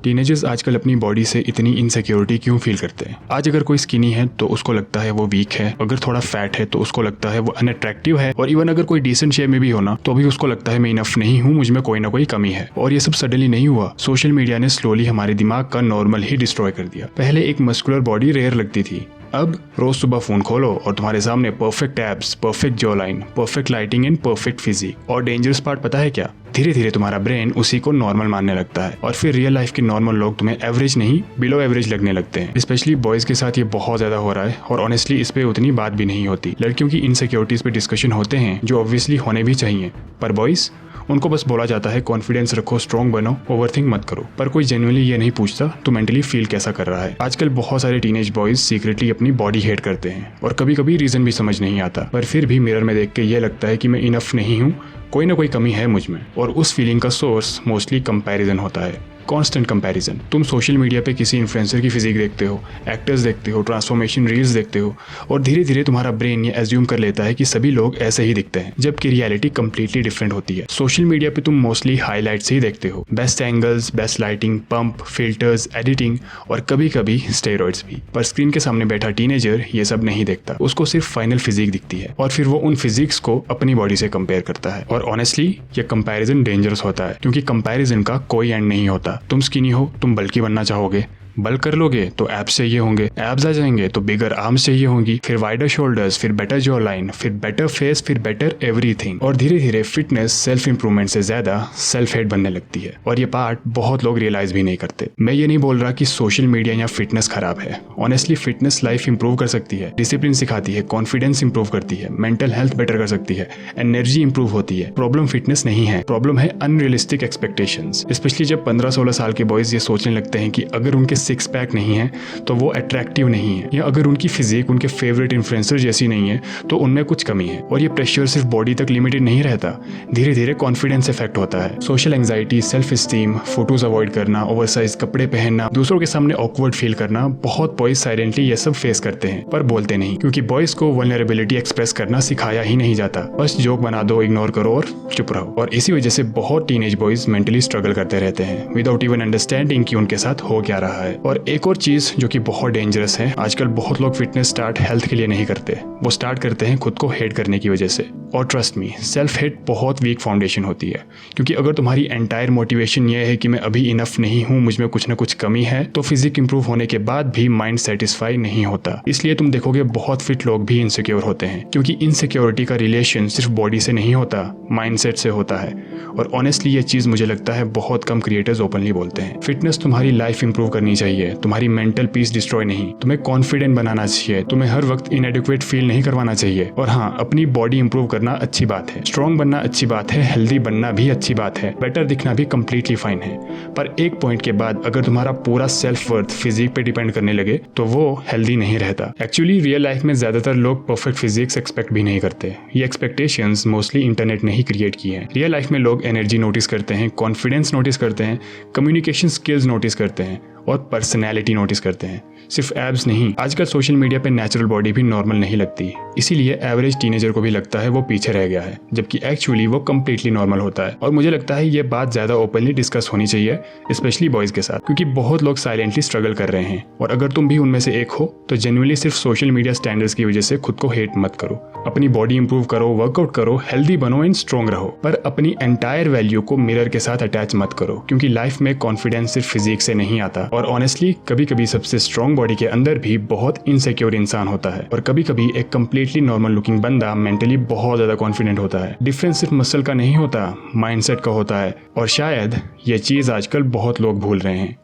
Teenagers आजकल अपनी body से इतनी इनसिक्योरिटी क्यों फील करते हैं? आज अगर कोई स्किनी है तो उसको लगता है वो वीक है, अगर थोड़ा फैट है तो उसको लगता है वो अनअट्रैक्टिव है, और इवन अगर कोई डिसेंट शेप में भी होना तो भी उसको लगता है मैं इनफ नहीं हूँ, मुझ में कोई ना कोई कमी है। और ये सब सडनली नहीं हुआ, सोशल मीडिया ने स्लोली हमारे दिमाग का नॉर्मल ही डिस्ट्रॉय कर दिया। पहले एक मस्कुलर बॉडी रेयर लगती थी, अब रोज सुबह फोन खोलो और तुम्हारे सामने perfect abs, perfect jaw line, perfect lighting and perfect physique. और डेंजरस पार्ट पता है क्या? धीरे धीरे तुम्हारा ब्रेन उसी को नॉर्मल मानने लगता है और फिर रियल लाइफ के नॉर्मल लोग तुम्हें एवरेज नहीं बिलो एवरेज लगने लगते हैं। स्पेशली बॉयज के साथ ये बहुत ज्यादा हो रहा है और ऑनेस्टली इस पे उतनी बात भी नहीं होती। लड़कियों की इनसिक्योरिटीज पे डिस्कशन होते हैं जो ऑब्वियसली होने भी चाहिए, पर बॉयज उनको बस बोला जाता है कॉन्फिडेंस रखो, स्ट्रॉन्ग बनो, ओवरथिंक मत करो। पर कोई जेन्युइनली ये नहीं पूछता तो मेंटली फील कैसा कर रहा है। आजकल बहुत सारे टीनेज बॉयज सीक्रेटली अपनी बॉडी हेट करते हैं और कभी कभी रीजन भी समझ नहीं आता, पर फिर भी मिरर में देख के ये लगता है कि मैं इनफ नहीं हूँ, कोई ना कोई कमी है मुझ में। और उस फीलिंग का सोर्स मोस्टली कंपैरिजन होता है, कांस्टेंट कंपैरिजन। तुम सोशल मीडिया पे किसी इन्फ्लुएंसर की फिजिक देखते हो, एक्टर्स देखते हो, ट्रांसफॉर्मेशन रील्स देखते हो और धीरे धीरे तुम्हारा ब्रेन ये एज्यूम कर लेता है कि सभी लोग ऐसे ही दिखते हैं, जबकि रियलिटी कंप्लीटली डिफरेंट होती है। सोशल मीडिया पे तुम मोस्टली हाईलाइट्स ही देखते हो, best angles, best lighting, pump, filters, editing और कभी कभी स्टेरॉइड्स भी। पर स्क्रीन के सामने बैठा टीनेजर ये सब नहीं देखता, उसको सिर्फ फाइनल फिजिक दिखती है और फिर वो उन फिजिक्स को अपनी बॉडी से कंपेयर करता है। और ऑनेस्टली ये कंपैरिजन डेंजरस होता है, क्योंकि कंपैरिजन का कोई एंड नहीं होता। तुम स्किनी हो, तुम बल्कि बनना चाहोगे, बल्क कर लोगे तो एब्स चाहिए होंगे, एब्स आ जाएंगे तो बिगर आर्म्स चाहिए होंगी, फिर वाइडर शोल्डर्स, फिर बेटर जॉ लाइन, फिर बेटर फेस, फिर बेटर एवरीथिंग। और धीरे धीरे फिटनेस सेल्फ इंप्रूवमेंट से ज्यादा सेल्फ हेट बनने लगती है और ये पार्ट बहुत लोग रियलाइज भी नहीं करते। मैं ये नहीं बोल रहा कि सोशल मीडिया या फिटनेस खराब है। ऑनेस्टली फिटनेस लाइफ इंप्रूव कर सकती है, डिसिप्लिन सिखाती है, कॉन्फिडेंस इंप्रूव करती है, मेंटल हेल्थ बेटर कर सकती है, एनर्जी इंप्रूव होती है। प्रॉब्लम फिटनेस नहीं है, प्रॉब्लम है अनरियलिस्टिक एक्सपेक्टेशंस। स्पेशली जब 15-16 साल के बॉयज ये सोचने लगते हैं कि अगर उनके सिक्स पैक नहीं है तो वो अट्रैक्टिव नहीं है, या अगर उनकी फिजिक उनके फेवरेट इन्फ्लुएंसर जैसी नहीं है तो उनमें कुछ कमी है। और ये प्रेशर सिर्फ बॉडी तक लिमिटेड नहीं रहता, धीरे धीरे कॉन्फिडेंस इफेक्ट होता है। Social anxiety, self esteem, photos avoid करना, ओवरसाइज कपड़े पहनना, दूसरों के सामने ऑकवर्ड फील करना, बहुत बॉयज साइलेंटली ये सब फेस करते हैं पर बोलते नहीं, क्योंकि बॉयज को वल्नरेबिलिटी एक्सप्रेस करना सिखाया ही नहीं जाता। बस जोक बना दो, इग्नोर करो और चुप रहो। और इसी वजह से बहुत टीनेज बॉयज मेंटली स्ट्रगल करते रहते हैं विदाउट इवन अंडरस्टैंडिंग कि उनके साथ हो क्या रहा है। और एक और चीज जो कि बहुत डेंजरस है, आजकल बहुत लोग फिटनेस स्टार्ट हेल्थ के लिए नहीं करते, वो स्टार्ट करते हैं खुद को हेट करने की वजह से। और ट्रस्ट मी, सेल्फ हेट बहुत वीक फाउंडेशन होती है, क्योंकि अगर तुम्हारी एंटायर मोटिवेशन ये है कि मैं अभी इनफ नहीं हूँ, मुझ में कुछ ना कुछ कमी है, तो फिजिक इंप्रूव होने के बाद भी माइंड सेटिस्फाई नहीं होता। इसलिए तुम देखोगे बहुत फिट लोग भी इनसिक्योर होते हैं, क्योंकि इनसिक्योरिटी का रिलेशन सिर्फ बॉडी से नहीं होता, माइंडसेट से होता है। और ऑनेस्टली ये चीज मुझे लगता है बहुत कम क्रिएटर्स ओपनली बोलते हैं। फिटनेस तुम्हारी लाइफ इंप्रूव करनी चाहिए, तुम्हारी मेंटल पीस डिस्ट्रॉय नहीं। तुम्हें कॉन्फिडेंट बनाना चाहिए, तुम्हें हर वक्त इनएडिक्वेट फील नहीं करवाना चाहिए। और हाँ, अपनी बॉडी इंप्रूव करना अच्छी बात है, स्ट्रॉन्ग बनना अच्छी बात है, हेल्दी बनना भी अच्छी बात है, बेटर दिखना भी कंप्लीटली फाइन है। पर एक पॉइंट के बाद अगर तुम्हारा पूरा सेल्फ वर्थ फिजिक पे डिपेंड करने लगे तो वो हेल्दी नहीं रहता। एक्चुअली रियल लाइफ में ज्यादातर लोग परफेक्ट फिजिक्स एक्सपेक्ट भी नहीं करते, ये एक्सपेक्टेशंस मोस्टली इंटरनेट ने ही क्रिएट की है। रियल लाइफ में लोग एनर्जी नोटिस करते हैं, कॉन्फिडेंस नोटिस करते हैं, कम्युनिकेशन स्किल्स नोटिस करते हैं और पर्सनैलिटी नोटिस करते हैं, सिर्फ एब्स नहीं। आजकल सोशल मीडिया पे नेचुरल बॉडी भी नॉर्मल नहीं लगती, इसीलिए एवरेज टीनेजर को भी लगता है वो पीछे रह गया है, जबकि एक्चुअली वो कम्प्लीटली नॉर्मल होता है। और मुझे लगता है ये बात ज्यादा ओपनली डिस्कस होनी चाहिए, स्पेशली बॉयज के साथ, क्योंकि बहुत लोग साइलेंटली स्ट्रगल कर रहे हैं। और अगर तुम भी उनमें से एक हो तो जेन्युइनली सिर्फ सोशल मीडिया स्टैंडर्ड्स की वजह से खुद को हेट मत करो। अपनी बॉडी इंप्रूव करो, वर्कआउट करो, हेल्दी बनो एंड स्ट्रॉन्ग रहो, पर अपनी एंटायर वैल्यू को मिरर के साथ अटैच मत करो, क्योंकि लाइफ में कॉन्फिडेंस सिर्फ फिजिक से नहीं आता। और ऑनेस्टली कभी कभी सबसे स्ट्रॉन्ग बॉडी के अंदर भी बहुत इनसिक्योर इंसान होता है, और कभी कभी एक कंप्लीटली नॉर्मल लुकिंग बंदा मेंटली बहुत ज्यादा कॉन्फिडेंट होता है। डिफरेंस सिर्फ मसल का नहीं होता, माइंडसेट का होता है, और शायद ये चीज आजकल बहुत लोग भूल रहे हैं।